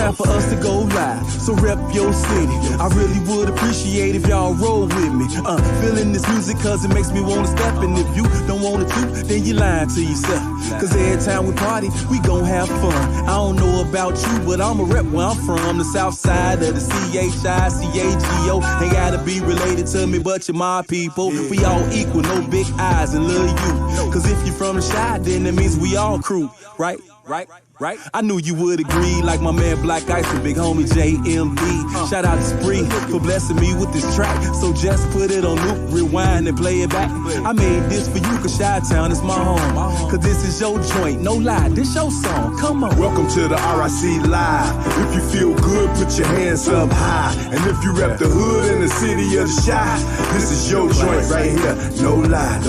time for us to go live, so rep your city. I really would appreciate if y'all roll with me. Feeling this music cause it makes me wanna step. And if you don't want to, then you lying to yourself. Cause every time we party, we gon' have fun. I don't know about you, but I'm a rep where I'm from. The south side of the CHICAGO. Ain't gotta be related to me, but you're my people. We all equal, no big eyes and little you. Cause if you're from the shy, then that means we all crew, right? Right? I knew you would agree, like my man Black Ice and big homie JMD. Shout out to Spree for blessing me with this track. So just put it on loop, rewind and play it back. I made this for you cause Chi-Town is my home. Cause this is your joint, no lie, this your song, come on. Welcome to the RIC Live. If you feel good, put your hands up high. And if you rep the hood in the city of the Chi, this is your joint right here, no lie.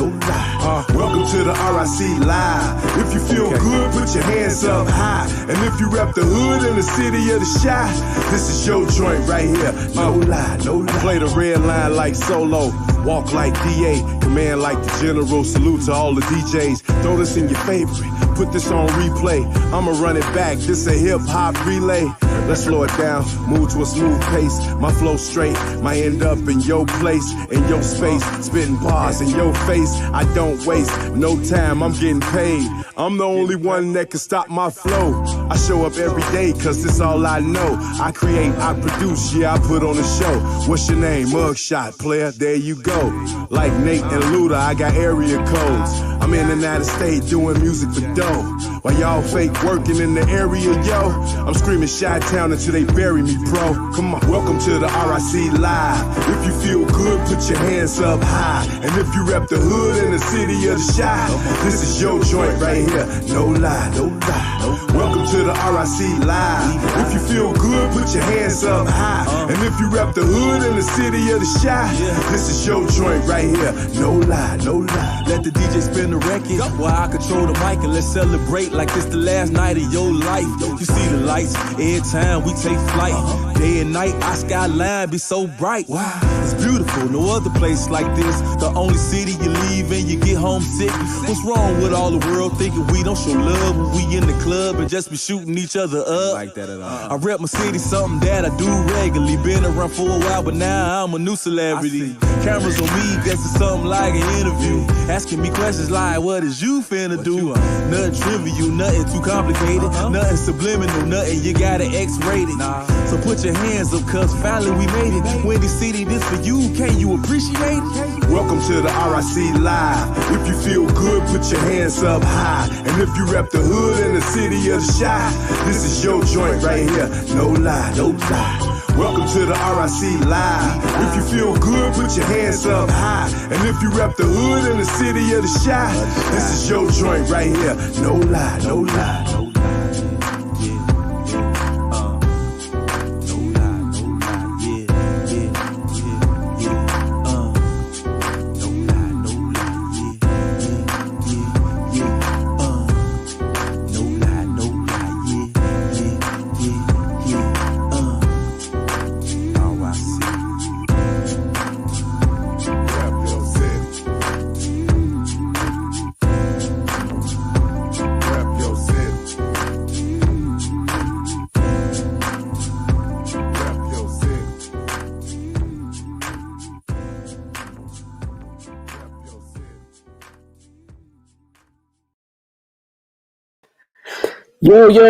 Welcome to the RIC Live. If you feel good, put your hands up high. And if you rep the hood in the city of the Chi, this is your joint right here, no lie. Play the red line like Solo, walk like DA, command like the General. Salute to all the DJs, throw this in your favorite, put this on replay. I'ma run it back, this a hip hop relay. Let's slow it down, move to a smooth pace. My flow straight, might end up in your place, in your space, spitting bars in your face. I don't waste no time, I'm getting paid. I'm the only one that can stop my flow. I show up every day cause this all I know. I create, I produce, yeah, I put on a show. What's your name? Mugshot, player, there you go. Like Nate and Luda, I got area codes. I'm in and out of state doing music for dough. While y'all fake working in the area, yo, I'm screaming Chi-Town until they bury me, bro. Come on, welcome to the RIC Live. If you feel good, put your hands up high. And if you rep the hood in the city of the Chi, this is your joint right here, no lie. Welcome to the RIC Live. If you feel good, put your hands up high. And if you rep the hood in the city of the Chi, this is your joint right here, no lie. Let the DJ spin the record while I control the mic, and let's celebrate like it's the last night of your life. You see the lights every time we take flight. Day and night, our skyline be so bright. Wow, it's beautiful, no other place like this. The only city you leave and you get homesick. What's wrong with all the world thinking we don't show love when we in the club and just be shooting each other up? Like that at all. I rep my city, something that I do regularly. Been around for a while, but now I'm a new celebrity. Cameras on me, guess it's something like an interview. Asking me questions like, what is you finna do? Nothing trivial, nothing too complicated, nothing subliminal, nothing you gotta X-rated. So put your hands up, cause finally we made it. Windy City, this for you, can you appreciate it? Welcome to the RIC Live. If you feel good, put your hands up high. And if you rep the hood in the city of the Chi, this is your joint right here, no lie. Welcome to the RIC Live. If you feel good, put your hands up high. And if you rep the hood in the city of the Chi, this is your joint right here, no lie.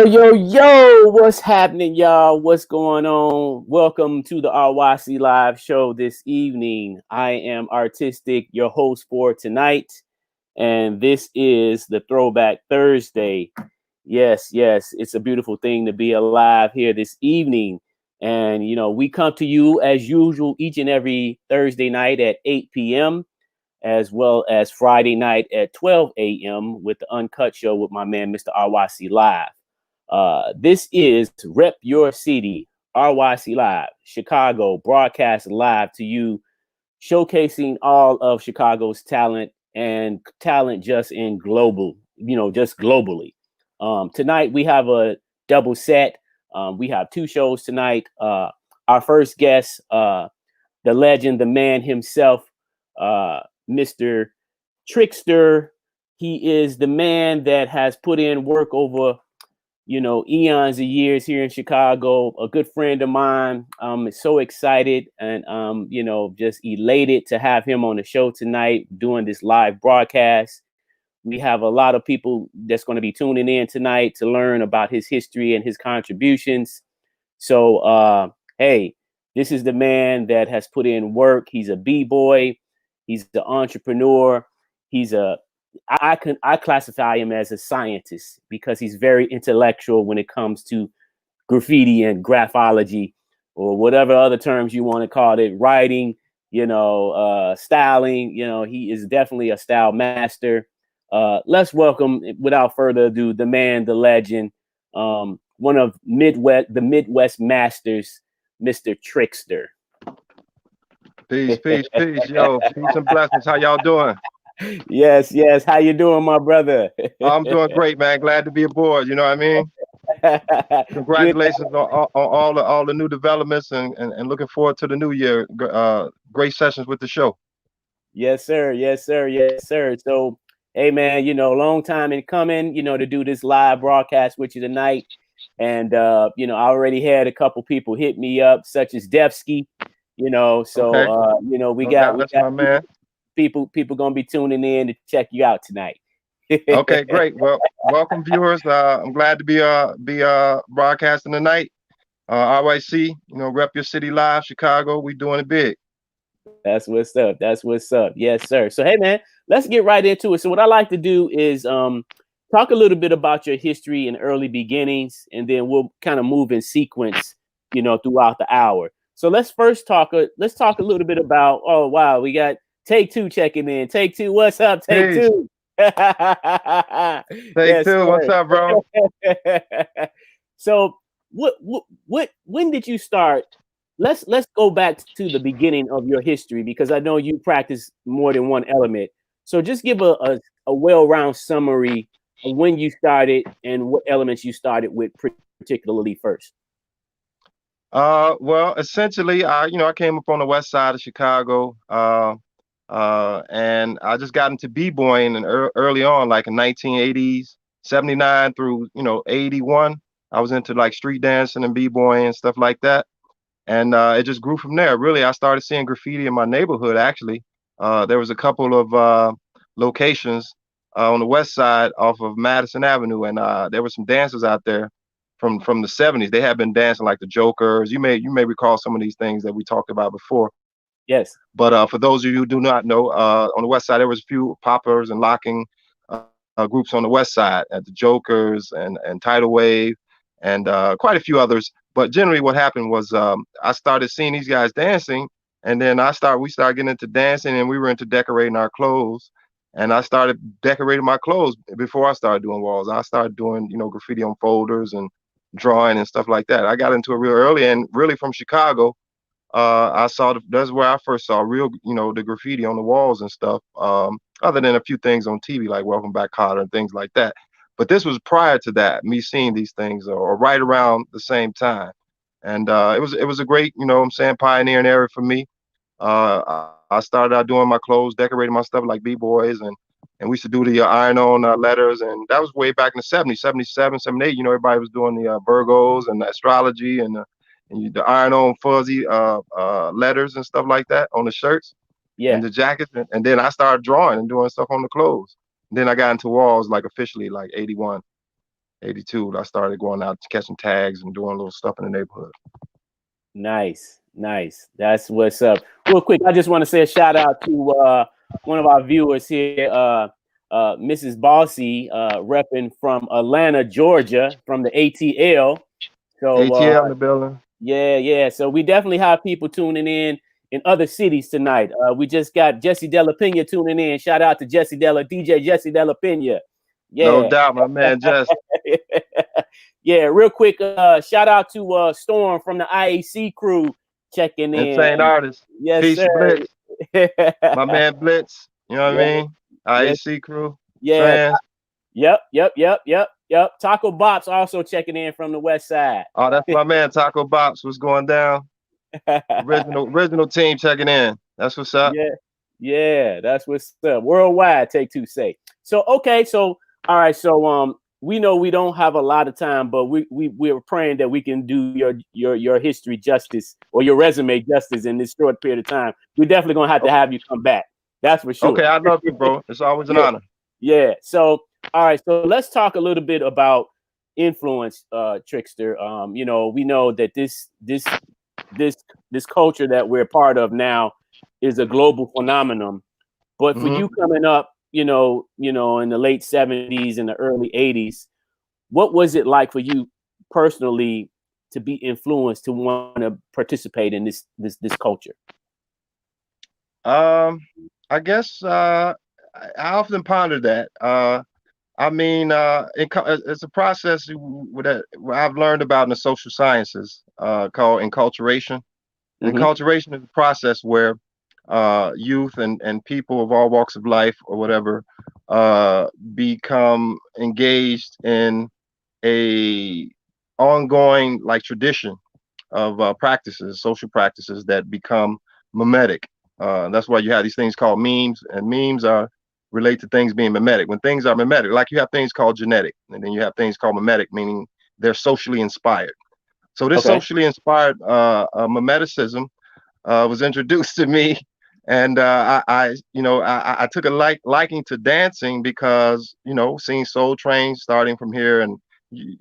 Yo, what's happening, y'all? What's going on? Welcome to the RYC Live show this evening. I am Artistic, your host for tonight, and this is the Throwback Thursday. Yes, it's a beautiful thing to be alive here this evening. And, you know, we come to you as usual each and every Thursday night at 8 p.m., as well as Friday night at 12 a.m. with the Uncut Show with my man, Mr. RYC Live. This is Rep Your City, RYC Live, Chicago, broadcast live to you, showcasing all of Chicago's talent and talent just globally. Tonight we have a double set. We have two shows tonight. Our first guest, the legend, the man himself, Mr. Trixter. He is the man that has put in work over eons of years here in Chicago. A good friend of mine. So excited and just elated to have him on the show tonight doing this live broadcast. We have a lot of people that's going to be tuning in tonight to learn about his history and his contributions. So, hey, this is the man that has put in work. He's a b-boy. He's the entrepreneur. I classify him as a scientist because he's very intellectual when it comes to graffiti and graphology, or whatever other terms you want to call it, writing, styling. He is definitely a style master. Let's welcome, without further ado, the man, the legend, one of the Midwest masters, Mr. Trixter. Peace, yo. Peace and blessings. How y'all doing? Yes. How you doing, my brother? I'm doing great, man. Glad to be aboard. You know what I mean? Congratulations on all the new developments and looking forward to the new year. Great sessions with the show. Yes, sir. So, hey, man, long time in coming, to do this live broadcast with you tonight. And, I already had a couple people hit me up, such as Devsky, so, we got my man. People going to be tuning in to check you out tonight. Okay, great. Well, welcome viewers. I'm glad to be broadcasting tonight. RYC, rep your city live, Chicago. We doing it big. That's what's up. Yes, sir. So, hey, man, let's get right into it. So what I like to do is talk a little bit about your history and early beginnings, and then we'll kind of move in sequence, throughout the hour. So let's first talk a little bit about, oh, wow, we got Take Two checking in. Take Two, what's up, Take Two? Take Two, what's up, bro? So when did you start? Let's go back to the beginning of your history, because I know you practice more than one element. So just give a well-rounded summary of when you started and what elements you started with particularly first. Well, essentially, I came up on the west side of Chicago, and I just got into b-boying and early on, like in 1980s, 79 through 81. I was into like street dancing and b-boying and stuff like that, and it just grew from there. Really, I started seeing graffiti in my neighborhood. Actually, there was a couple of locations on the west side off of Madison Avenue, and there were some dancers out there from the 70s. They had been dancing like the Jokers. You may recall some of these things that we talked about before. Yes. But for those of you who do not know, on the west side there was a few poppers and locking groups on the west side, at the Jokers and Tidal Wave and quite a few others. But generally, what happened was I started seeing these guys dancing, and then we started getting into dancing, and we were into decorating our clothes. And I started decorating my clothes before I started doing walls. I started doing graffiti on folders and drawing and stuff like that. I got into it real early, and really from Chicago. That's where I first saw real, the graffiti on the walls and stuff. Other than a few things on TV like Welcome Back Kotter and things like that. But this was prior to that, me seeing these things, or right around the same time. And it was a great, pioneering era for me. I started out doing my clothes, decorating my stuff like b-boys, and we used to do the iron-on letters, and that was way back in the 70s, 77, 78. Everybody was doing the Virgos and the astrology and the iron-on fuzzy letters and stuff like that on the shirts, and the jackets, and then I started drawing and doing stuff on the clothes. And then I got into walls like officially like 81, 82. I started going out catching tags and doing little stuff in the neighborhood. Nice. That's what's up. Real quick, I just want to say a shout out to one of our viewers here, Mrs. Bossy, repping from Atlanta, Georgia, from the ATL. So ATL in the building. Yeah. So we definitely have people tuning in other cities tonight. We just got Jesse Della Pena tuning in. Shout out to DJ Jesse Della Pena. Yeah. No doubt, my man, Jesse. Yeah, real quick, shout out to Storm from the IAC crew checking in. Insane artist. Yes, Peace, sir. Blitz. My man Blitz. You know what I mean? IAC crew. Yeah. Trans. Yep. Taco Bops also checking in from the west side. Oh, that's my man, Taco Bops. What's going down? Original team checking in. That's what's up. Yeah, that's what's up. Worldwide, Take Two say. So, okay, so all right, so we know we don't have a lot of time, but we're praying that we can do your history justice or your resume justice in this short period of time. We're definitely gonna have to Okay. have you come back. That's for Okay, sure. I love you, bro. It's always an Yeah, honor. yeah. So all right, so let's talk a little bit about influence, Trixter. You know, we know that this this culture that we're part of now is a global phenomenon. But for Hmm. you coming up, in the late '70s and the early '80s, what was it like for you personally to be influenced to want to participate in this culture? Um, I guess I often ponder that. I mean, it's a process that I've learned about in the social sciences called enculturation. And Hmm. enculturation is a process where youth and people of all walks of life or whatever uh, become engaged in a ongoing like tradition of practices, social practices that become mimetic. That's why you have these things called memes, and memes are relate to things being mimetic. When things are mimetic, like you have things called genetic, and then you have things called mimetic, meaning they're socially inspired. So this Okay. socially inspired mimeticism was introduced to me, and I took a liking to dancing because seeing Soul Train starting from here, and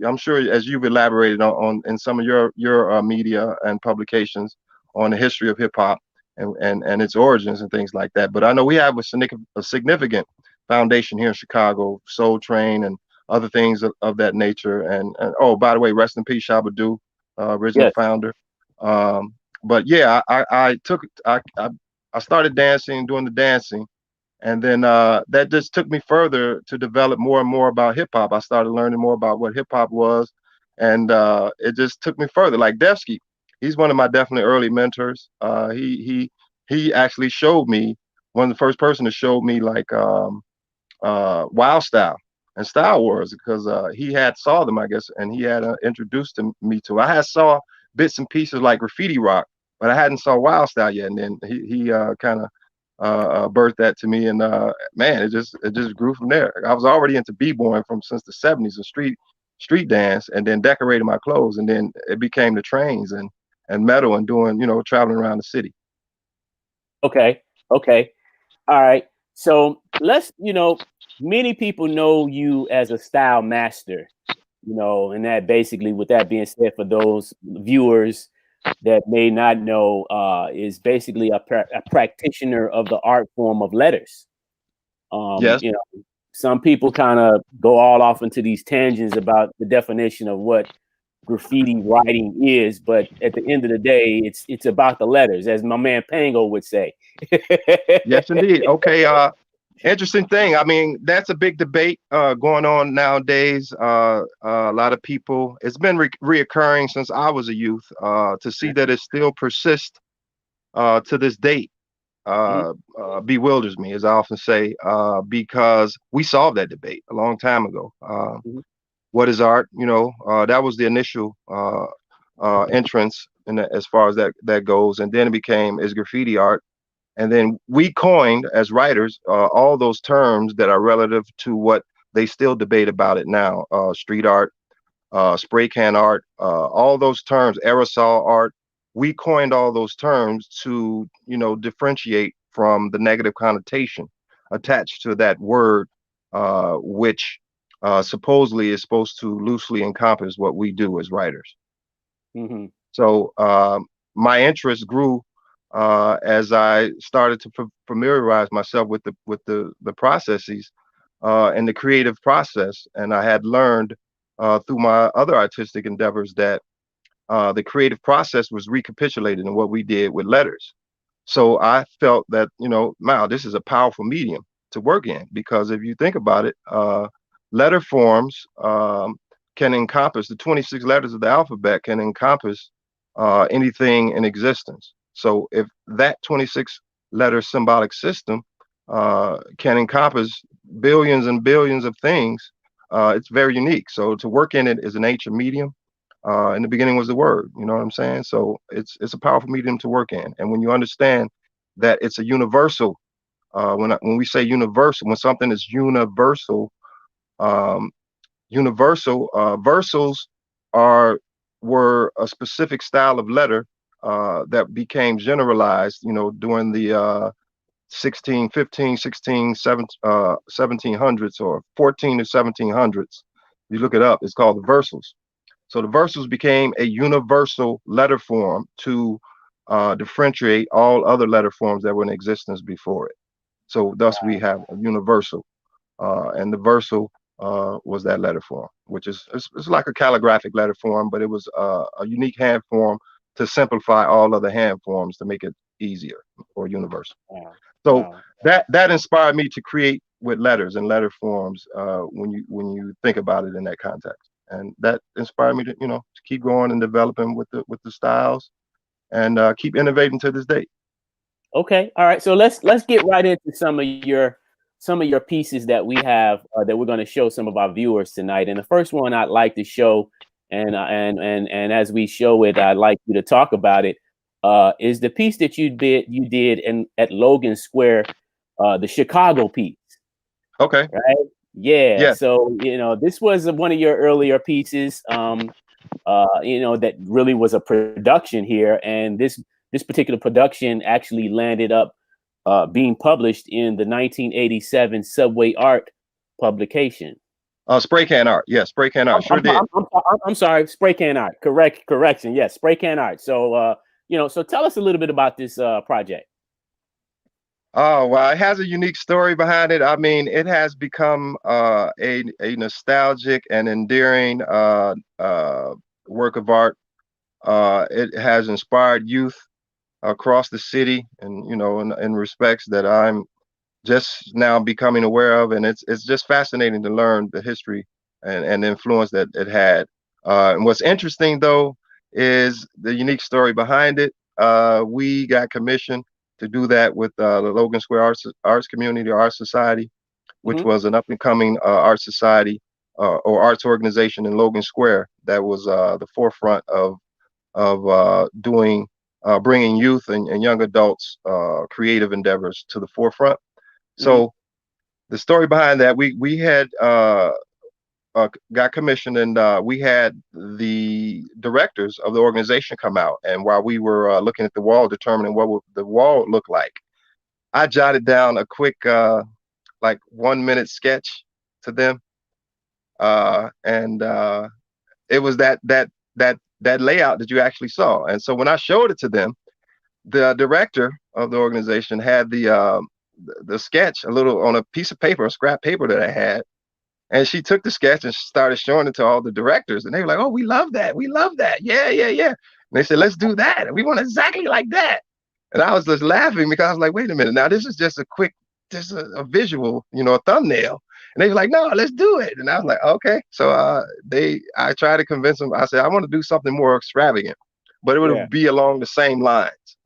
I'm sure as you've elaborated on in some of your media and publications on the history of hip hop and its origins and things like that. But I know we have a significant foundation here in Chicago, Soul Train and other things of that nature. And oh, by the way, rest in peace, Shabba, original Yes. founder. Um, but yeah, I started dancing, doing the dancing, and then that just took me further to develop more and more about hip hop. I started learning more about what hip hop was, and it just took me further. Like Devsky, he's one of my definitely early mentors. He actually showed me one of the first person to show me like Wild Style and Style Wars because he had saw them, I guess, and he had introduced me to. I had saw bits and pieces like graffiti rock, but I hadn't saw Wild Style yet. And then he kind of birthed that to me, and man, it just grew from there. I was already into b-boying from since the '70s and street dance, and then decorating my clothes, and then it became the trains and metal and doing traveling around the city. Okay. Okay. All right. So many people know you as a style master, and that basically, with that being said, for those viewers that may not know, is basically a practitioner of the art form of letters. Yes. Some people kind of go all off into these tangents about the definition of what graffiti writing is, but at the end of the day, it's about the letters, as my man Pango would say. Yes, indeed. Okay. Interesting thing. I mean, that's a big debate going on nowadays. A lot of people. It's been reoccurring since I was a youth. To see that it still persists to this date Mhm, bewilders me, as I often say, because we solved that debate a long time ago. mhm. What is art? That was the initial entrance, as far as that goes, and then it became is graffiti art, and then we coined as writers all those terms that are relative to what they still debate about it now: street art, spray can art, all those terms, aerosol art. We coined all those terms to differentiate from the negative connotation attached to that word, which supposedly is supposed to loosely encompass what we do as writers. Mhm. So my interest grew as I started to familiarize myself with the processes and the creative process, and I had learned through my other artistic endeavors that the creative process was recapitulated in what we did with letters. So I felt that, wow, this is a powerful medium to work in because if you think about it, letter forms can encompass the 26 letters of the alphabet can encompass anything in existence. So if that 26 letter symbolic system can encompass billions and billions of things, it's very unique. So to work in it is an ancient medium. In the beginning was the word, you know what I'm saying? So it's a powerful medium to work in. And when you understand that it's a universal, when we say universal, when something is universal, um, universal. Versals are were a specific style of letter that became generalized, during the 16, 15, 16, 1700s or 14 to 1700s. You look it up, it's called the versals. So the versals became a universal letter form to differentiate all other letter forms that were in existence before it. So thus we have a universal, and the versal was that letter form, which is it's like a calligraphic letter form, but it was a unique hand form to simplify all other hand forms to make it easier or universal. Wow. So Wow. that inspired me to create with letters and letter forms when you think about it in that context, and that inspired me to to keep going and developing with the styles and keep innovating to this day. Okay. All right. So let's get right into some of your pieces that we have that we're going to show some of our viewers tonight. And the first one I'd like to show, and as we show it, I'd like you to talk about it. Is the piece that you did at Logan Square, the Chicago piece, Okay. right? Yeah. Yeah. So this was one of your earlier pieces. That really was a production here, and this particular production actually landed up being published in the 1987 Subway Art publication. Spray can art. Yeah, spray can art. Sure did. I'm sorry, Spray Can Art. Correction. Yes, Spray Can Art. So, so tell us a little bit about this project. Oh, well, it has a unique story behind it. I mean, it has become a nostalgic and endearing work of art. It has inspired youth across the city, and in respects that I'm just now becoming aware of, and it's just fascinating to learn the history and the influence that it had. And what's interesting though is the unique story behind it. We got commissioned to do that with the Logan Square Arts Community Arts Society, which Mm-hmm. was an up and coming art society or arts organization in Logan Square that was the forefront of doing bringing youth and young adults creative endeavors to the forefront. Mm-hmm. So the story behind that, we had got commissioned, and we had the directors of the organization come out. And while we were looking at the wall, determining what would the wall look like, I jotted down a quick like 1 minute sketch to them, and it was that layout that you actually saw. And so when I showed it to them, the director of the organization had the sketch a little on a piece of paper, a scrap paper that I had, and she took the sketch and started showing it to all the directors, and they were like, "Oh, we love that, we love that, yeah, yeah, yeah." And they said, "Let's do that. We want exactly like that." And I was just laughing because I was like, "Wait a minute, now this is just a quick, just a visual, a thumbnail." And they were like, "No, let's do it." And I was like, "Okay." So I tried to convince them. I said, "I want to do something more extravagant, but it Yeah. would be along the same lines."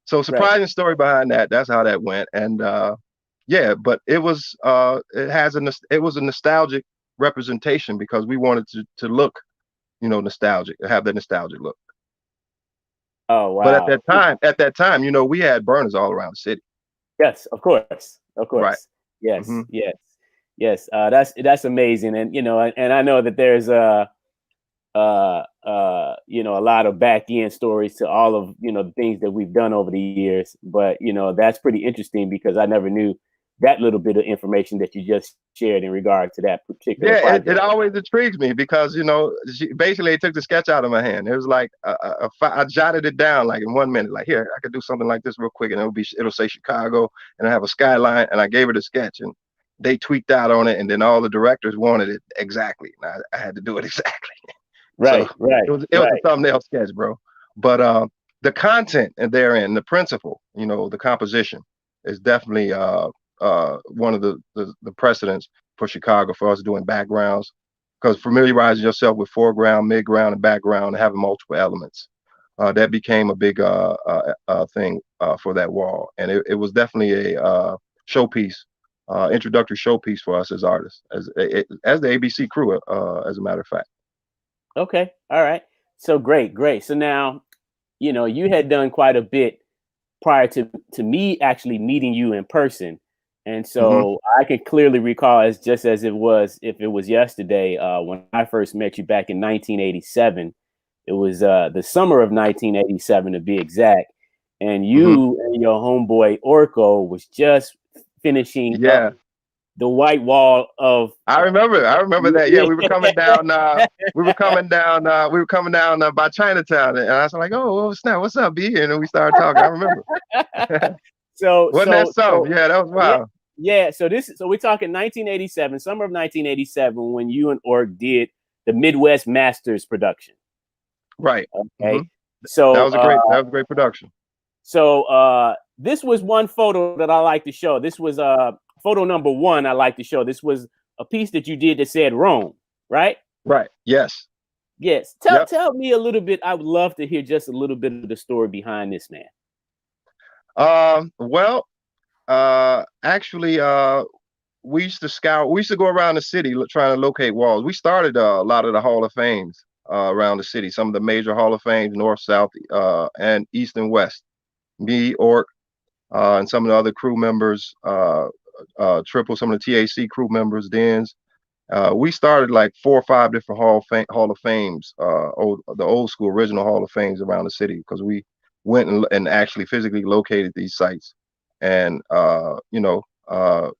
So Right. surprising story behind that. That's how that went. And yeah, but it was a nostalgic representation because we wanted to look, nostalgic, have that nostalgic look. Oh But wow. at that time, we had burners all around the city. Yes, of course, of Right. course. Yes, Hmm. yes, yes. That's amazing, and and I know that there's a lot of back end stories to all of the things that we've done over the years. But that's pretty interesting because I never knew that little bit of information that you just shared in regard to that particular Yeah, it project. always intrigues me because basically it took the sketch out of my hand. It was like I jotted it down like in 1 minute. Like, here, I could do something like this real quick, and it'll say Chicago, and I have a skyline, and I gave it a sketch, and they tweaked out on it, and then all the directors wanted it exactly, and I had to do it exactly. So Right, right, it was a right. thumbnail sketch, bro. But the content and therein, the principle, the composition is definitely one of the precedents for Chicago for us doing backgrounds, because familiarizing yourself with foreground, midground, and background, and having multiple elements. That became a big thing for that wall, and it was definitely a showpiece, introductory showpiece for us as artists, as the ABC crew, as a matter of fact. Okay, all right. So great, great. So now, you had done quite a bit prior to me actually meeting you in person, And so I can clearly recall as if it was yesterday, when I first met you back in 1987. It was the summer of 1987 to be exact. And you and your homeboy Orko was just finishing up the white wall of. I remember that. Yeah, we were coming down. We were coming down by Chinatown, and I was like, "Oh, snap! What's up, B?" And then we started talking. I remember. Wasn't that something? Yeah, that was wild. Yeah. So we're talking 1987, summer of 1987, when you and Ork did the Midwest Masters production. Right. Okay. So that was a great production. So this was one photo that I like to show. This was photo number one I like to show. This was a piece that you did that said Rome, right? Right. Yes. Tell me a little bit. I would love to hear just a little bit of the story behind this, man. Actually, we used to go around the city trying to locate walls. We started a lot of the Hall of Fames around the city, some of the major Hall of Fames, North, South, and East and West. Me, Ork, and some of the other crew members, Triple, some of the TAC crew members, Dens. We started like 4 or 5 different Hall of Fames, the old school original Hall of Fames around the city, because we went and actually physically located these sites, and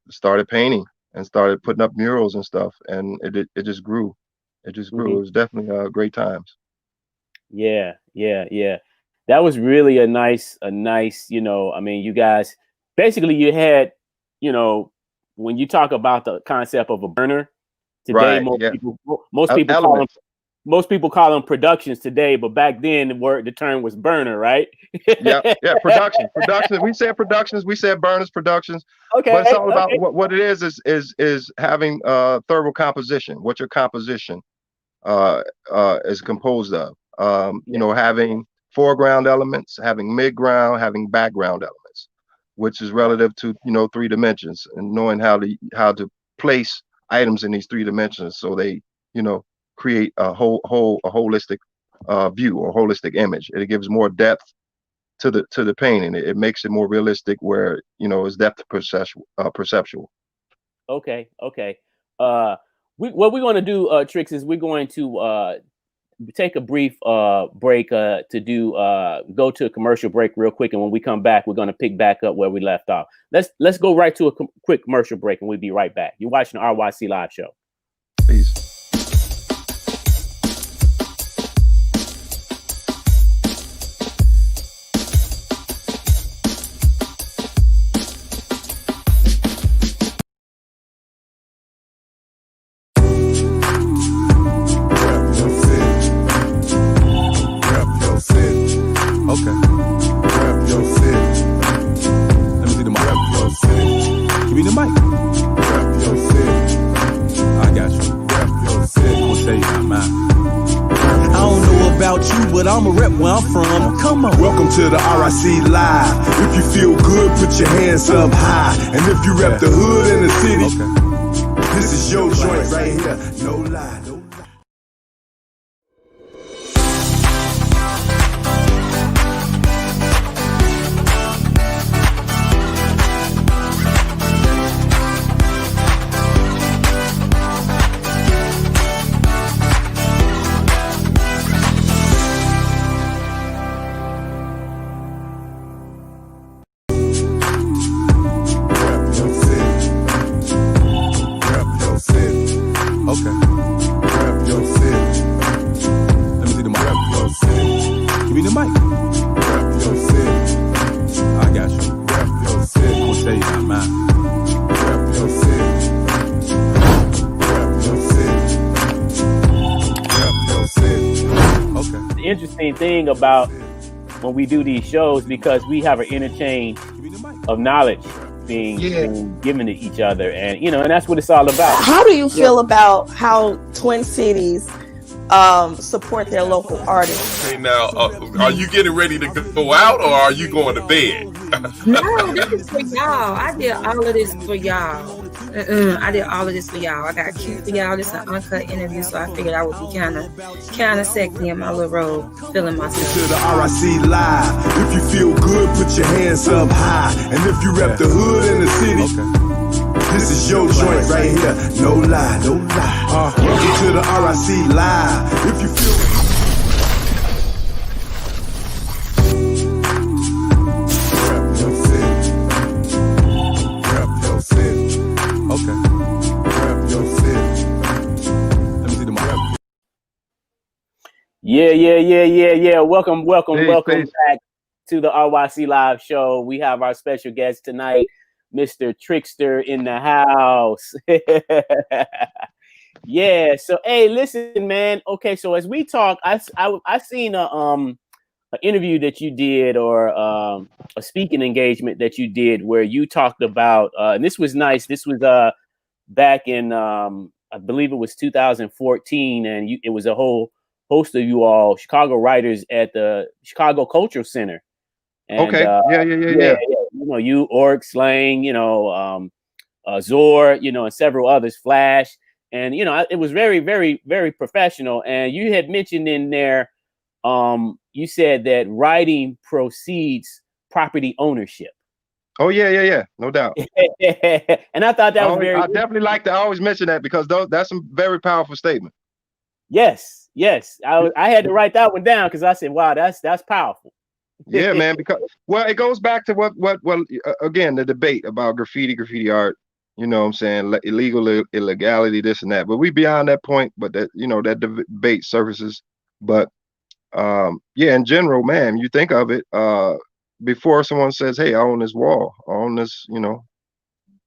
started painting and started putting up murals and stuff, and it just grew. It just grew. It was definitely great times. Yeah. That was really a nice, I mean, you guys, basically you had, when you talk about the concept of a burner today, most people call them productions today, but back then the term was burner, right? yeah, production. We said productions, we said burners, productions. Okay, but it's all about what it is having thorough composition. What your composition is composed of. Having foreground elements, having midground, having background elements, which is relative to 3 dimensions, and knowing how to place items in these 3 dimensions so they create a holistic view or holistic image. It gives more depth to the painting. It makes it more realistic, where it's depth perceptual. Okay. What we're going to do, Trix, is we're going to take a brief break to go to a commercial break real quick, and when we come back, we're going to pick back up where we left off. Let's go right to a quick commercial break, and we'll be right back. You're watching the RYC Live Show. Peace. I'ma rep where I'm from. Come on. Welcome to the RIC Live. If you feel good, put your hands up high. And if you rep the hood in the city, this is your joint right here. No lie. Thing about when we do these shows, because we have an interchange of knowledge being given to each other, and and that's what it's all about. How do you feel about how Twin Cities support their local artists? Hey, now, are you getting ready to go out, or are you going to bed? No, this is for y'all. I did all of this for y'all. I did all of this for y'all. I got cute for y'all. This is an uncut interview, so I figured I would be kind of sexy in my little robe, feeling myself. To the RIC Live. If you feel good, put your hands up high. And if you rep the hood in the city, This is your joint right here. No lie, no lie. Welcome to the RIC Live. If you feel rep your city. Rep your city. Okay. Rep your city. Let me see the mic. Yeah. Welcome Peace. back to the RYC Live show. We have our special guest tonight, Mr. Trixter in the house. Yeah. So, hey, listen, man. Okay, so as we talk, I seen an interview that you did, or a speaking engagement that you did, where you talked about, and this was nice. This was back in I believe it was 2014, and it was a whole host of you all Chicago writers at the Chicago Cultural Center. And Okay. Yeah. you know, you, Orc, Slang, you know, Zor, you know, and several others, Flash, and you know, it was very, very, very professional. And you had mentioned in there, you said that writing precedes property ownership. Oh yeah. No doubt. And I thought that was very. I definitely like to always mention that, because that's some very powerful statement. Yes. I had to write that one down because I said, wow, that's powerful. Yeah, man. Because, well, it goes back to what again, the debate about graffiti art. You know what I'm saying? Illegal, illegality, this and that. But we beyond that point. But that, you know, that debate surfaces. But yeah, in general, man, you think of it before someone says, "Hey, I own this wall, I own this, you know,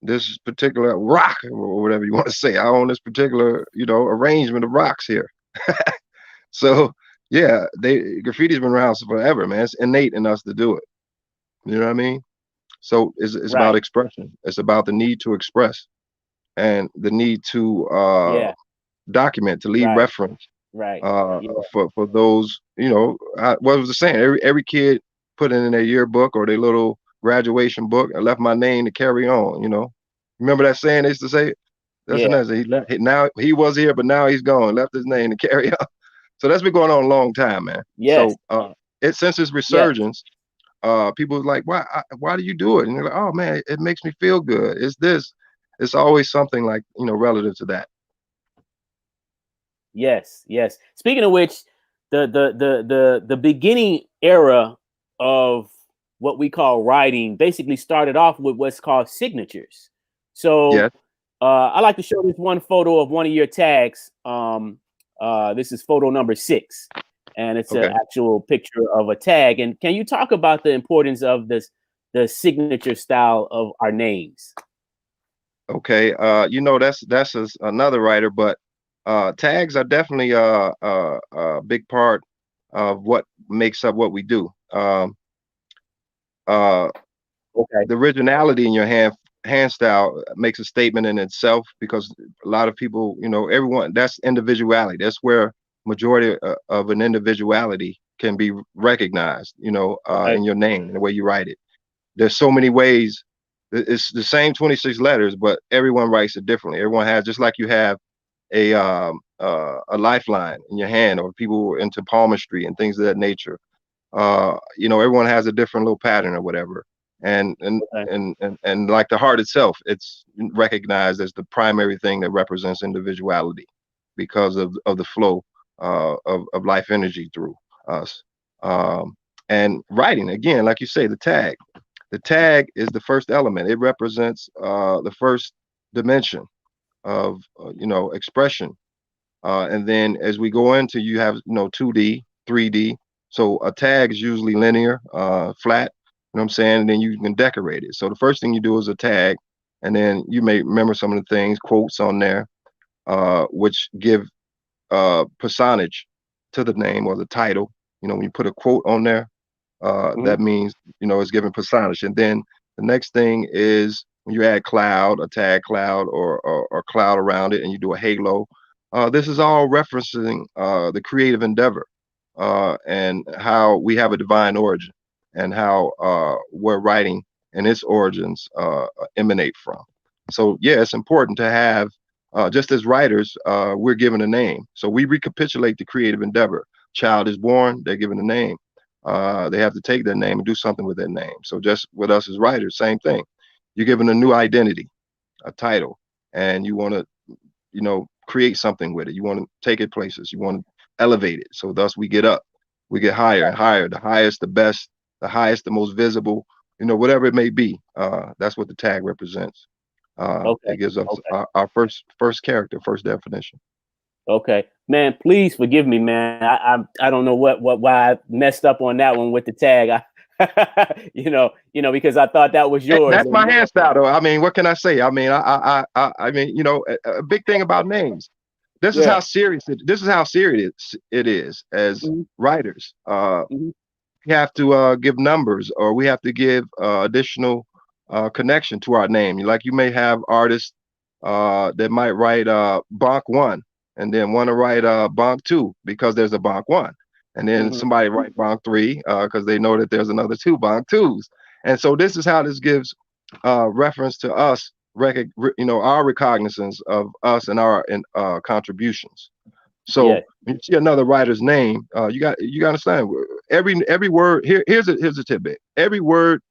this particular rock, or whatever you want to say. I own this particular, you know, arrangement of rocks here." So yeah, graffiti's been around forever, man. It's innate in us to do it. You know what I mean? So it's Right. about expression. It's about the need to express, and the need to Yeah. document, to leave Right. reference Right. Yeah. for those, you know, what was the saying? Every kid put it in their yearbook or their little graduation book, "I left my name to carry on." You know, remember that saying they used to say? That's Yeah. another. He left. Now he was here, but now he's gone. Left his name to carry on. So that's been going on a long time, man. Yes. So since its resurgence, people are like, why do you do it? And they're like, "Oh man, it makes me feel good. It's this." It's always something like, you know, relative to that. Yes. Speaking of which, the beginning era of what we call writing basically started off with what's called signatures. So Yes. I like to show this one photo of one of your tags. This is photo number 6, and it's an Okay. actual picture of a tag. And can you talk about the importance of the signature style of our names? Okay. You know, that's another writer, but tags are definitely a big part of what makes up what we do. Okay. The originality in your hand style makes a statement in itself, because a lot of people, you know, everyone, that's individuality. That's where majority of an individuality can be recognized, you know, in your name and the way you write it. There's so many ways. It's the same 26 letters, but everyone writes it differently. Everyone has, just like you have a lifeline in your hand, or people into palmistry and things of that nature. You know, everyone has a different little pattern or whatever. And like the heart itself, it's recognized as the primary thing that represents individuality, because of the flow of life energy through us. And writing, again, like you say, the tag is the first element. It represents the first dimension of you know, expression. And then as we go into, you have, you know, 2D, 3D. So a tag is usually linear, flat, you know what I'm saying? And then you can decorate it. So the first thing you do is a tag, and then you may remember some of the things, quotes on there, which give personage to the name or the title. You know, when you put a quote on there, that means, you know, it's given personage. And then the next thing is when you add cloud, a tag cloud, or cloud around it, and you do a halo. This is all referencing the creative endeavor, and how we have a divine origin, and how where writing and its origins emanate from. So yeah, it's important to have, just as writers, we're given a name. So we recapitulate the creative endeavor. Child is born, they're given a name. They have to take their name and do something with their name. So just with us as writers, same thing. You're given a new identity. a title, and you want to, create something with it. You want to take it places. You want to elevate it. So thus we get up, we get higher and higher, the highest, the best, the highest, the most visible, whatever it may be. That's what the tag represents. Okay. It gives us Okay. our first character, first definition. Okay, man. Please forgive me, man. I don't know why I messed up on that one with the tag. Because I thought that was yours. That's my hand style, though. I mean, what can I say? I mean, I mean, a big thing about names. This is Yeah. how serious this is how serious it is as Mhm, writers. mhm. We have to give numbers, or we have to give additional connection to our name. Like you may have artists that might write Bonk One and then want to write Bonk Two because there's a Bonk One, and then Mhm. somebody write Bonk Three because they know that there's another two Bonk Twos. And so this is how this gives reference to us, our recognizance of us and our contributions. So Yes. when you see another writer's name, you got to understand every word. Here's a tidbit. Every word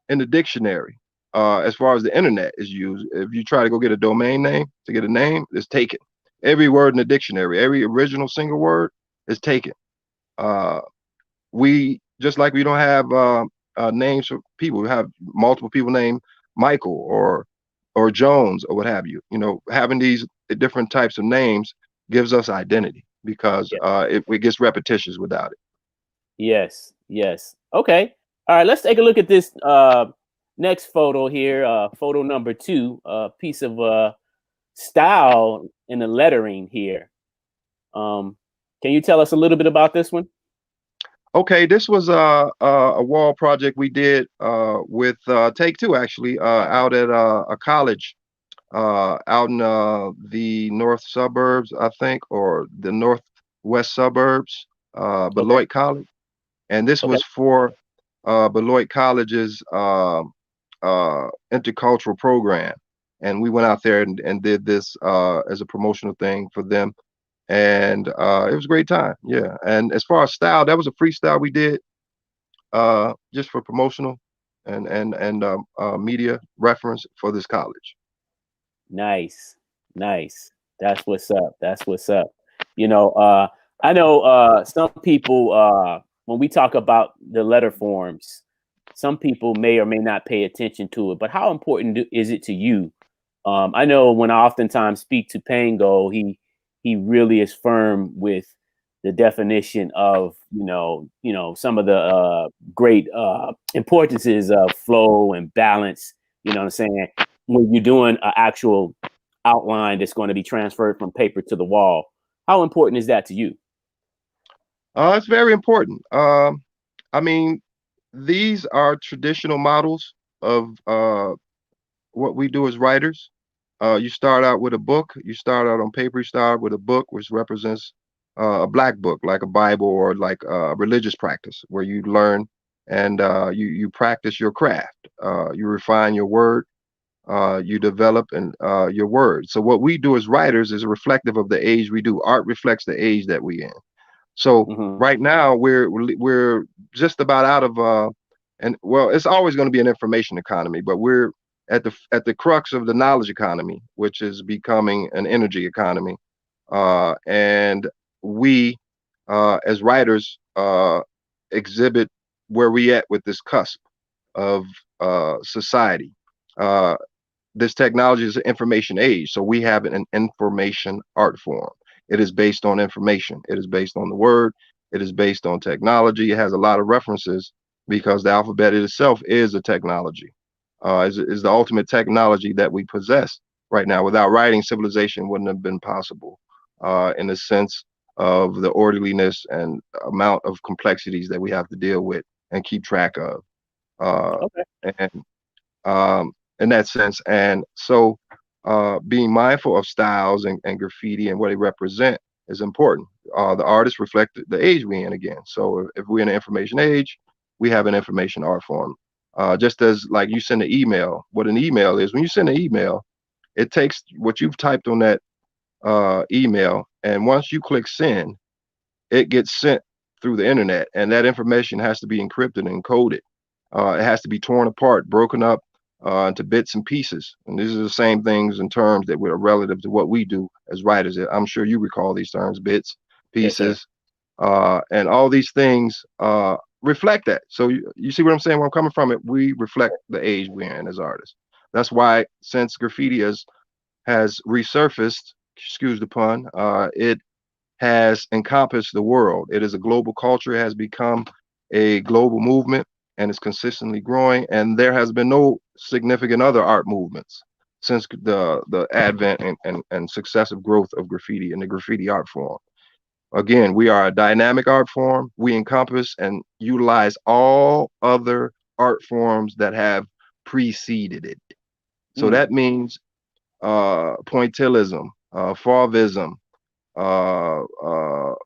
in the dictionary, as far as the internet is used, if you try to go get a domain name to get a name, it's taken. Every word in the dictionary, every original single word is taken. Uh, we just like we don't have names for people. We have multiple people named Michael or Jones or what have you. Having these different types of names gives us identity because Yes. it gets repetitious without it. Yes. Yes. Okay. All right. Let's take a look at this next photo here. Photo number 2. Piece of style in the lettering here. Um, can you tell us a little bit about this one? Okay, this was a wall project we did with Take Two actually out at a college out in the north suburbs, I think, or the northwest suburbs, Okay. Beloit College. And this Okay. was for Beloit College's intercultural program. And we went out there and did this as a promotional thing for them. And it was a great time. Yeah. And as far as style, that was a freestyle we did just for promotional and media reference for this college. Nice. Nice. That's what's up. That's what's up. You know, I know some people when we talk about the letter forms, some people may or may not pay attention to it, but how important is it to you? I know when I oftentimes speak to Pango, he really is firm with the definition of some of the great importances of flow and balance. You know what I'm saying? When you're doing an actual outline that's going to be transferred from paper to the wall, how important is that to you? It's very important. I mean, these are traditional models of what we do as writers. You start out with a book. You start out on paper. You start with a book, which represents a black book, like a Bible or like a religious practice, where you learn and you practice your craft. You refine your word. You develop and your word. So what we do as writers is reflective of the age we do. Art reflects the age that we in. So Hmm. right now we're just about out of and well, it's always going to be an information economy, but we're at the crux of the knowledge economy, which is becoming an energy economy. And we as writers exhibit where we at with this cusp of society. Uh, this technology is an information age, so we have an information art form. It is based on information. It is based on the word. It is based on technology. It has a lot of references because the alphabet itself is a technology. Is the ultimate technology that we possess right now. Without writing, civilization wouldn't have been possible. In the sense of the orderliness and amount of complexities that we have to deal with and keep track of. Uh, Okay. and in that sense. And so being mindful of styles and graffiti and what they represent is important. The artists reflect the age we're in again. So if we're in an information age, we have an information art form. Just as like you send an email, what an email is, when you send an email, it takes what you've typed on that email, and once you click send, it gets sent through the internet, and that information has to be encrypted and encoded. It has to be torn apart, broken up, into bits and pieces. And these are the same things in terms that were relative to what we do as writers. I'm sure you recall these terms: bits, Yes, sir. pieces, and all these things reflect that. So you see what I'm saying? Where I'm coming from, it we reflect the age we're in as artists. That's why since graffiti has resurfaced, excuse the pun, it has encompassed the world. It is a global culture. It has become a global movement, and it's consistently growing. And there has been no significant other art movements since the advent and successive growth of graffiti and the graffiti art form. Again, we are a dynamic art form. We encompass and utilize all other art forms that have preceded it. So Mm. that means pointillism, fauvism,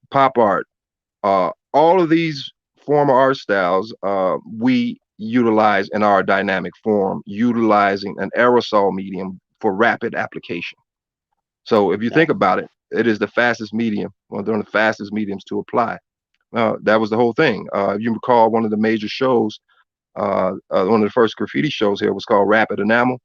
pop art, all of these former art styles we utilize in our dynamic form, utilizing an aerosol medium for rapid application. So if you think about it, it is the fastest medium, one of the fastest mediums to apply. That was the whole thing. If you recall, one of the major shows, one of the first graffiti shows here was called Rapid Enamel.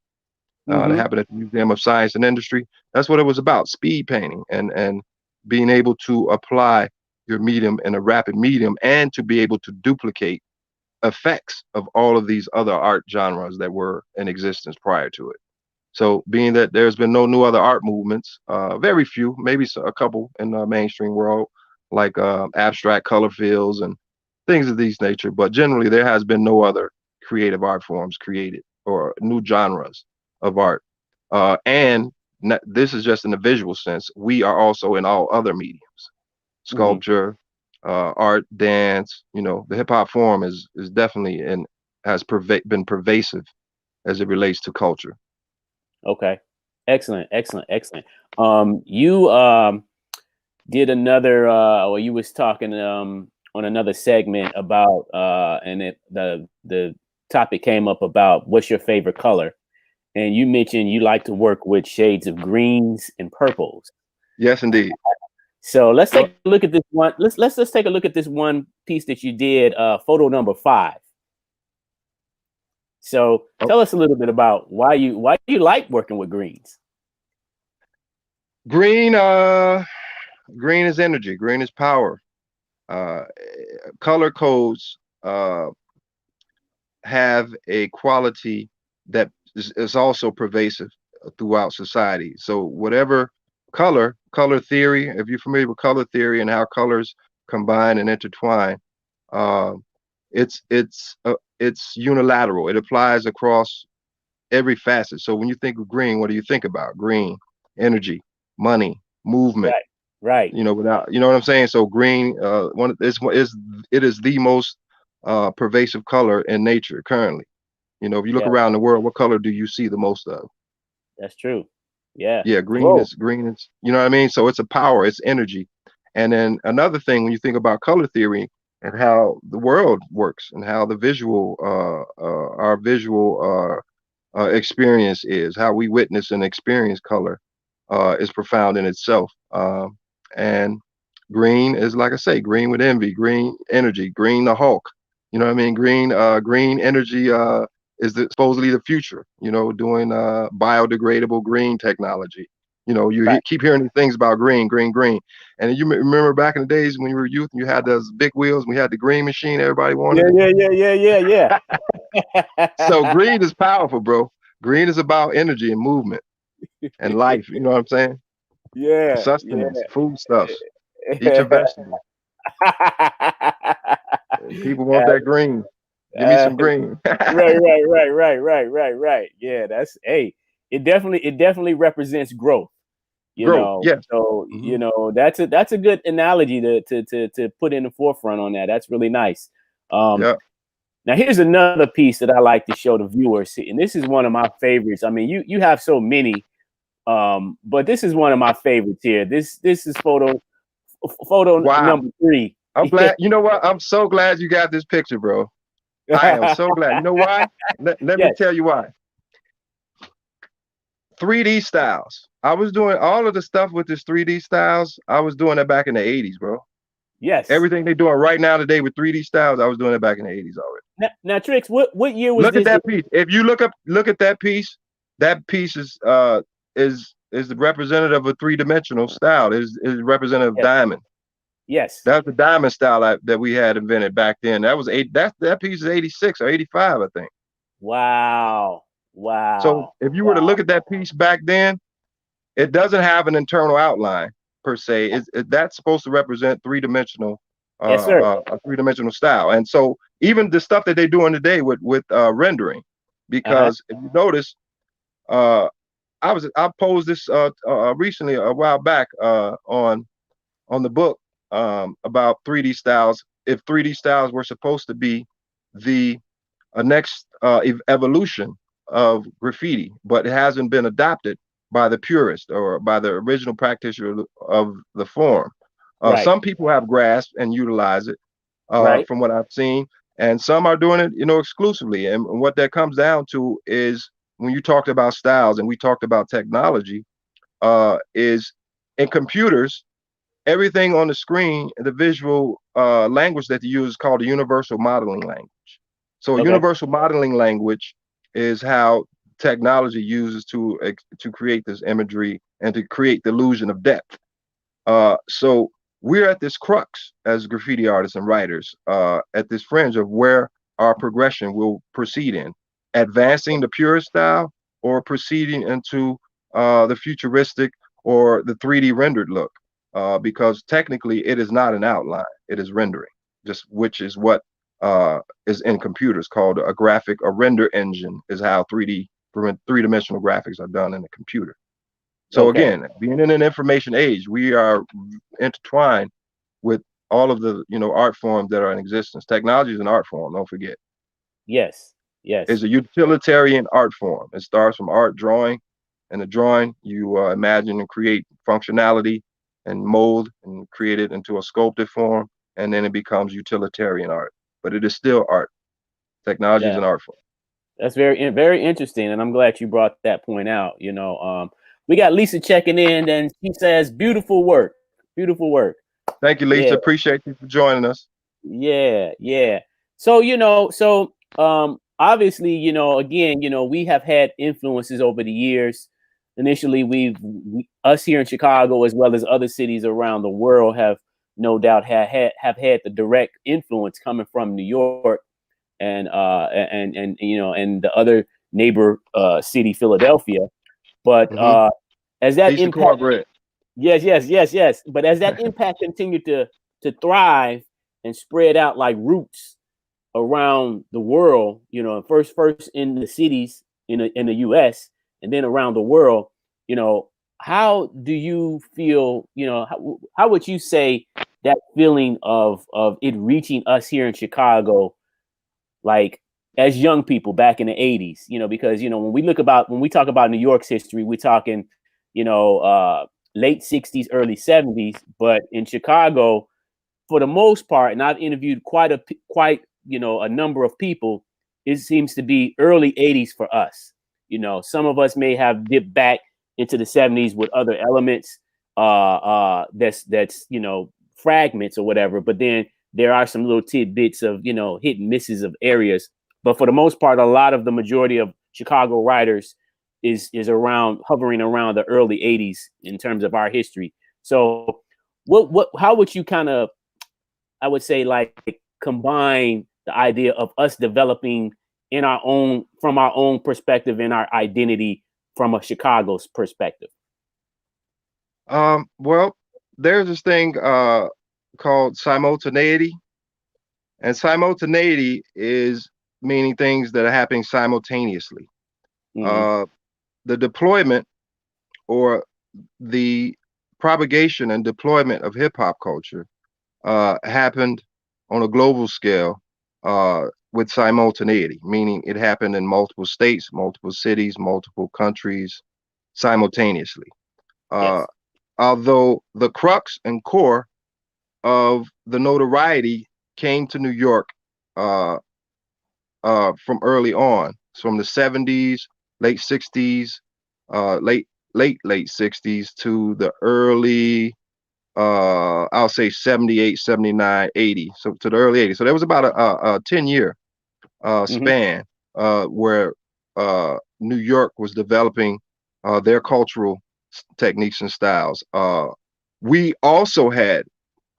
That happened at the Museum of Science and Industry. That's what it was about: speed painting and being able to apply your medium in a rapid medium and to be able to duplicate effects of all of these other art genres that were in existence prior to it. So, being that there's been no new other art movements, very few, maybe a couple in the mainstream world, like abstract color fields and things of these nature, but generally there has been no other creative art forms created or new genres of art. And this is just in the visual sense. We are also in all other mediums: sculpture, art, dance. You know, the hip hop form is definitely and has been pervasive as it relates to culture. Okay. Excellent. Excellent. Excellent. You did another or you was talking on another segment about and the topic came up about what's your favorite color. And you mentioned you like to work with shades of greens and purples. Yes, indeed. So let's take a look at this one. Let's take a look at this one piece that you did, photo number 5. So tell us a little bit about why you like working with greens. Green, green is energy. Green is power. Uh, Color codes have a quality that is also pervasive throughout society. So whatever color theory, if you're familiar with color theory and how colors combine and intertwine, uh, it's unilateral. It applies across every facet. So when you think of green, what do you think about? Green, energy, money, movement. Right. Right. You know, without you know what I'm saying. So green, is it is the most pervasive color in nature currently. You know, if you look Yeah, around the world, what color do you see the most of? that's true. Yeah. Yeah, Growth. green is, you know what I mean? So it's a power, it's energy. And then another thing when you think about color theory and how the world works and how the visual our visual experience is, how we witness and experience color is profound in itself. And green is, like I say, green with envy, green energy, green the Hulk. You know what I mean? Green energy is supposedly the future. You know, doing biodegradable green technology. You know, Right. keep hearing these things about green, green, green. And you remember back in the days when you were youth and you had those big wheels, and we had the green machine. Everybody wanted it. Yeah. So green is powerful, bro. Green is about energy and movement and life. You know what I'm saying? Yeah. Sustenance, foodstuffs. Eat your vegetables. People want that green. Give me Uh, some green. right. Yeah, that's it definitely represents growth, you Growth, know. yes. So, Hmm. that's a good analogy to put in the forefront on that. That's really nice. Yeah. Now here's another piece that I like to show the viewers, and this is one of my favorites. I mean, you have so many, but this is one of my favorites here. This is photo Wow. number 3. I'm glad. You know what? I'm so glad you got this picture, bro. I am so glad. You know why? Let me Yes. tell you why. 3D styles. I was doing all of the stuff with this 3D styles. I was doing that back in the 80s, bro. Yes. Everything they're doing right now today with 3D styles, I was doing it back in the 80s already. Now Trix, what year was Look this? at that piece. If you look at that piece is the representative of a three-dimensional style. Is representative of Yes. diamond. Yes. That's the diamond style that we had invented back then. That was that piece is 86 or 85, I think. Wow. So if you were to look at that piece back then, it doesn't have an internal outline per se. That's supposed to represent three-dimensional, Yes, sir. a three-dimensional style. And so even the stuff that they're doing today with rendering, because if you notice, I posed this recently a while back on the book about 3D styles. If 3D styles were supposed to be the next evolution of graffiti, but it hasn't been adopted by the purist or by the original practitioner of the form. Right. Some people have grasped and utilize it, Right. from what I've seen, and some are doing it, exclusively. And what that comes down to is when you talked about styles and we talked about technology, is in computers, everything on the screen, the visual language that you use is called a universal modeling language. So a Okay. universal modeling language is how technology uses to create this imagery and to create the illusion of depth. So we're at this crux as graffiti artists and writers, at this fringe of where our progression will proceed in, advancing the purist style or proceeding into the futuristic or the 3D rendered look, because technically it is not an outline, it is rendering, just which is what is in computers called a render engine is how three-dimensional graphics are done in a computer. So again, being in an information age, we are intertwined with all of the art forms that are in existence. Technology is an art form, don't forget. Yes. Yes. It's a utilitarian art form. It starts from art drawing, and the drawing you imagine and create functionality and mold and create it into a sculpted form, and then it becomes utilitarian art. But it is still art. Technology is an art form. That's very interesting, and I'm glad you brought that point out. We got Lisa checking in, and she says, "Beautiful work, beautiful work." Thank you, Lisa. Yeah. Appreciate you for joining us. Yeah. So obviously, again, we have had influences over the years. Initially, us here in Chicago, as well as other cities around the world, have no doubt have had the direct influence coming from New York and the other neighbor city, Philadelphia. But as that impact, yes. But as that impact continued to thrive and spread out like roots around the world, first in the cities in the U.S. and then around the world, how do you feel? How would you say that feeling of it reaching us here in Chicago, like as young people back in the 80s? Because when we talk about New York's history, we're talking late 60s, early 70s, but in Chicago, for the most part, and I've interviewed quite a number of people, it seems to be early 80s for us. Some of us may have dipped back into the 70s with other elements, that's fragments or whatever, but then there are some little tidbits of hit and misses of areas. But for the most part, a lot of the majority of Chicago writers is hovering around the early 80s in terms of our history. So how would you kind of, I would say, like, combine the idea of us developing from our own perspective and our identity from a Chicago's perspective? Well, there's this thing called simultaneity, and simultaneity is meaning things that are happening simultaneously. The deployment or the propagation and deployment of hip hop culture happened on a global scale with simultaneity, meaning it happened in multiple states, multiple cities, multiple countries simultaneously. Yes. Although the crux and core of the notoriety came to New York from early on, from the 70s, late 60s, late 60s to the early I'll say 78, 79, 80. So to the early 80s. So there was about a 10-year span where New York was developing their cultural techniques and styles. We also had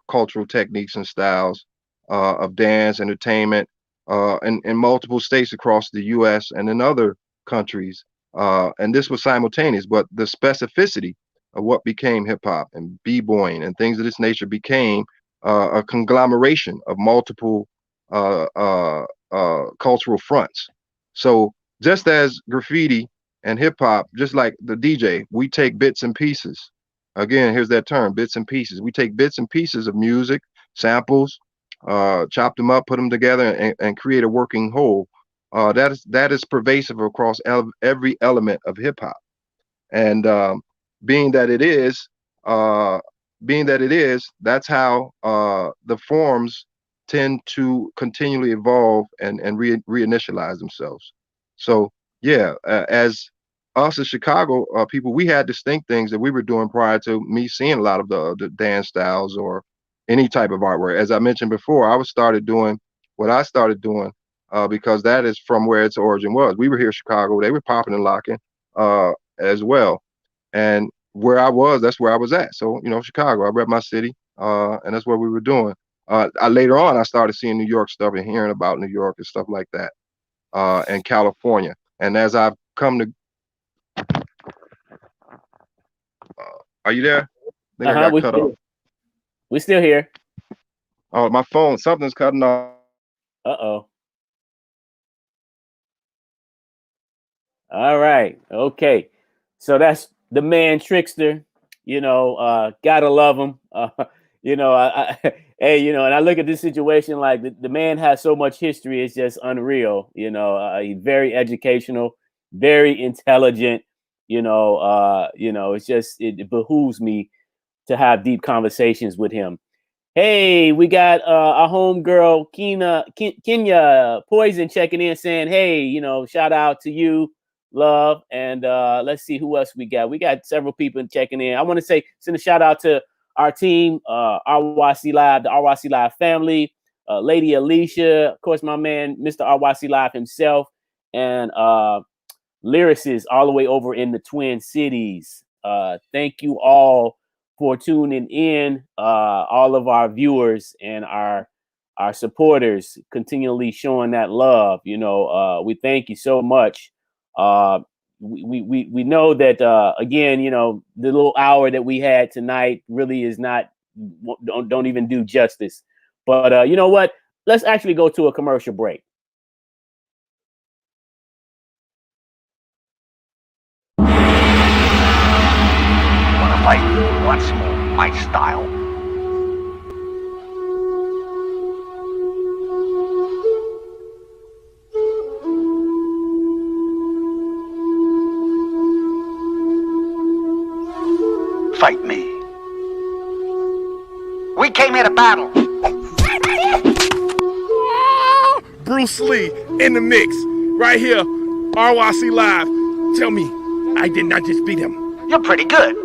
cultural techniques and styles of dance, entertainment, in multiple states across the U.S. and in other countries. And this was simultaneous, but the specificity of what became hip hop and b-boying and things of this nature became a conglomeration of multiple cultural fronts. So just as graffiti and hip hop, just like the DJ, we take bits and pieces. Again, here's that term, bits and pieces. We take bits and pieces of music, samples, chop them up, put them together, and create a working whole. That is pervasive across every element of hip hop. And being that it is, that's how the forms tend to continually evolve and reinitialize themselves. So yeah, as us as Chicago people, we had distinct things that we were doing prior to me seeing a lot of the dance styles or any type of artwork. As I mentioned before, I started doing what I started doing because that is from where its origin was. We were here in Chicago. They were popping and locking as well. And where I was, that's where I was at. So, Chicago, I rep my city, and that's what we were doing. Later on, I started seeing New York stuff and hearing about New York and stuff like that, and California. And as I've come to, are you there? I think I got cut off. We're still here. Oh, my phone, something's cutting off. Uh-oh. All right. Okay. So that's the man Trixter. Gotta love him. Hey, and I look at this situation like the man has so much history. It's just unreal. He's very educational, very intelligent. It behooves me to have deep conversations with him. Hey, we got our homegirl Kenya Poison checking in, saying, "Hey, shout out to you, love." And let's see who else we got. We got several people checking in. I want to send a shout out to our team, RYC Live, the RYC Live family, Lady Alicia, of course, my man, Mr. RYC Live himself, and lyricists all the way over in the Twin Cities. Thank you all for tuning in, all of our viewers and our supporters continually showing that love. We thank you so much. We know that again, the little hour that we had tonight really is not don't even do justice. But you know what? Let's actually go to a commercial break. Wanna fight once more, my style. Fight me. We came here to battle. Bruce Lee in the mix, right here, RYC Live. Tell me, I did not just beat him. You're pretty good.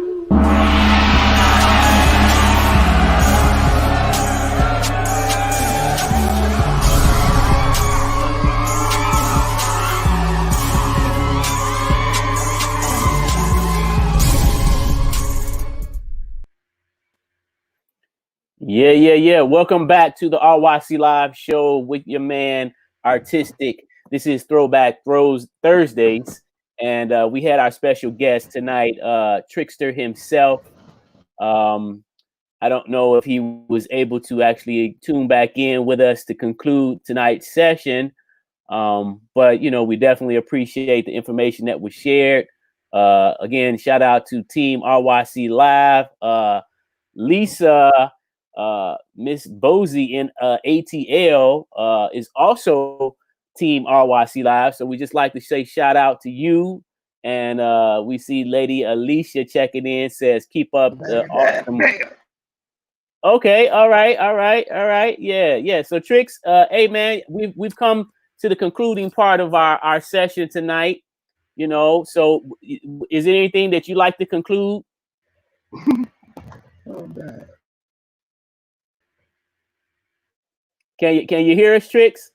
Yeah. Welcome back to the RYC Live show with your man, Artistic. This is Throwback Throws Thursdays. And we had our special guest tonight, Trixter himself. I don't know if he was able to actually tune back in with us to conclude tonight's session. But, we definitely appreciate the information that was shared. Again, shout out to Team RYC Live. Lisa, Miss Bozy in ATL is also Team RYC Live. So we just like to say shout out to you. And we see Lady Alicia checking in, says keep up the awesome. Okay, all right. Yeah. So Trix, hey man, we've come to the concluding part of our session tonight. So is there anything that you like to conclude? Can you hear us, Trix?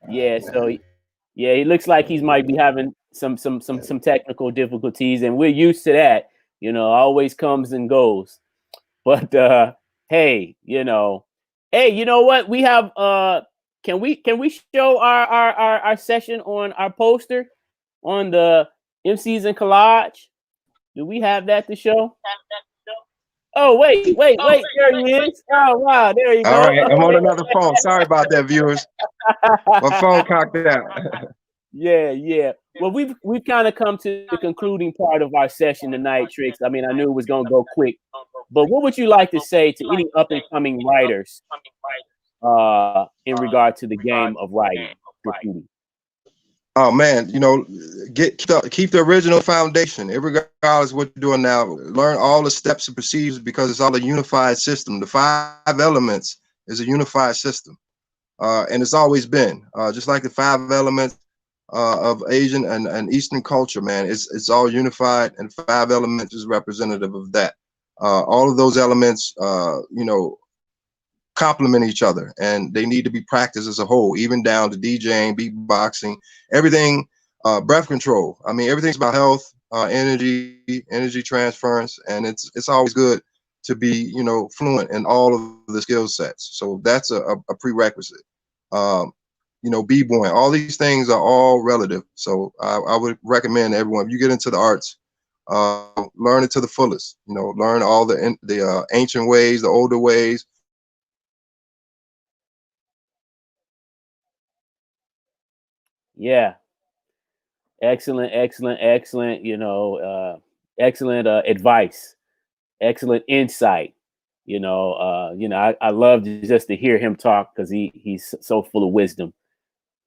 Yeah. So yeah, he looks like he might be having some technical difficulties, and we're used to that. Always comes and goes. But hey, hey, you know what? We have can we show our session on our poster on the MCs and Collage? Do we have that to show? Oh wait, there he is. Oh wow, there you All go. right, I'm on another phone. Sorry about that, viewers. My phone cocked out. Yeah. Well, we've kind of come to the concluding part of our session tonight, Trix. I mean, I knew it was gonna go quick, but what would you like to say to any up and coming writers in regard to the game of writing, graffiti? Oh man, keep the original foundation. Regardless of what you're doing now, learn all the steps and procedures because it's all a unified system. The 5 elements is a unified system, and it's always been just like the 5 elements of Asian and Eastern culture. Man, it's all unified, and 5 elements is representative of that. All of those elements, complement each other, and they need to be practiced as a whole, even down to DJing, beatboxing, everything, breath control. I mean, everything's about health, energy transference, and it's always good to be, fluent in all of the skill sets. So that's a prerequisite. B-boying, all these things are all relative. So I would recommend everyone, if you get into the arts, learn it to the fullest. Learn all the ancient ways, the older ways. Yeah, excellent. Excellent advice, excellent insight. I love just to hear him talk because he's so full of wisdom.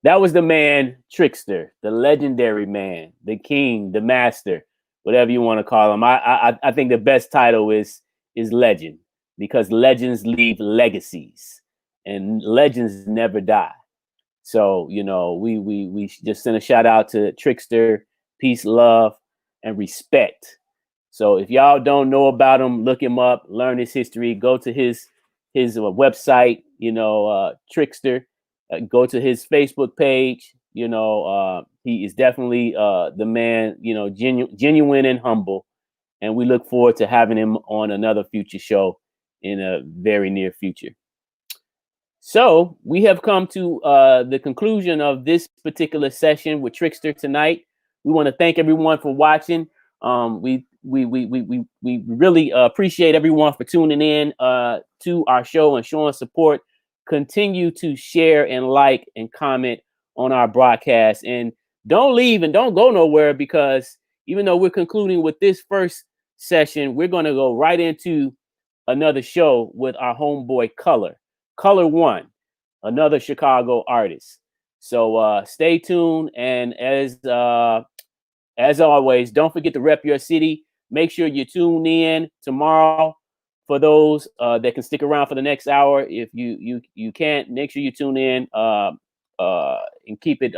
That was the man, Trixter, the legendary man, the king, the master, whatever you want to call him. I think the best title is legend, because legends leave legacies and legends never die. So, we just send a shout out to Trixter, peace, love, and respect. So if y'all don't know about him, look him up, learn his history, go to his website, Trixter, go to his Facebook page. He is definitely the man, genuine and humble. And we look forward to having him on another future show in a very near future. So we have come to the conclusion of this particular session with Trixter tonight. We want to thank everyone for watching. We really appreciate everyone for tuning in to our show and showing support. Continue to share and like and comment on our broadcast, and don't leave and don't go nowhere, because even though we're concluding with this first session, we're going to go right into another show with our homeboy Color One, another Chicago artist. So stay tuned, and as always, don't forget to rep your city. Make sure you tune in tomorrow. For those that can stick around for the next hour, if you can't, make sure you tune in and keep it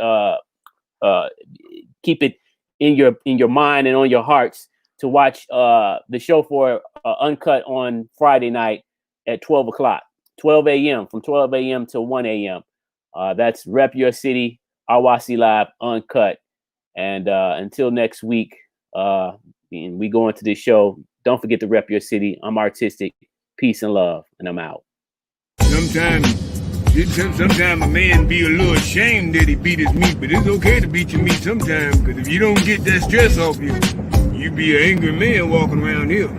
in your mind and on your hearts to watch the show for Uncut on Friday night at 12 o'clock, 12 a.m. from 12 a.m. to 1 a.m. That's Rep Your City, RYC Live Uncut. And until next week, and we go into this show, don't forget to rep your city. I'm Artistic. Peace and love, and I'm out. Sometimes a man be a little ashamed that he beat his meat, but it's okay to beat your meat sometimes, because if you don't get that stress off you be an angry man walking around here.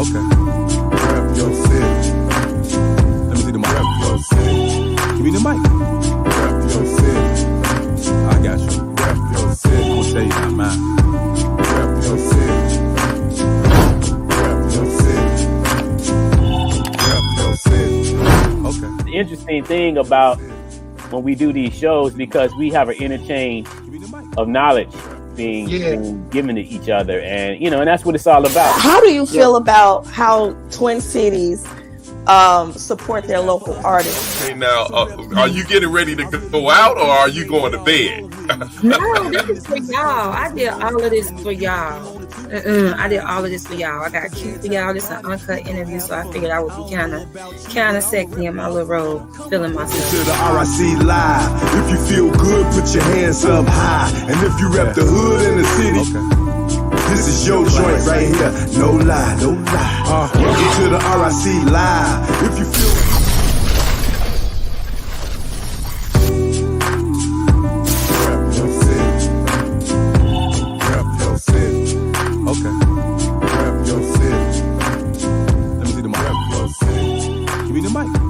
Okay. Rep your city. Let me see the mic. Rep your city. Give me the mic. Rep your city. I got you. Rep your city. I'm gonna tell you about mine. Rep your city. Rep your city. Rep your city. Okay. The interesting thing about when we do these shows, because we have an interchange of knowledge being given to each other, and and that's what it's all about. How do you feel about how Twin Cities support their local artists? Okay, now, are you getting ready to go out, or are you going to bed? No, this is for y'all. I did all of this for y'all. I did all of this for y'all. I got cute for y'all. This is an uncut interview, so I figured I would be kind of sexy in my little robe, feeling myself. To the RIC Live. If you feel good, put your hands up high. And if you rep the hood in the city, this is your joint right here. No lie, no lie. Welcome to the RIC Live. If you feel Okay. Rep your city. Let me see the mic. Rep your city. Give me the mic.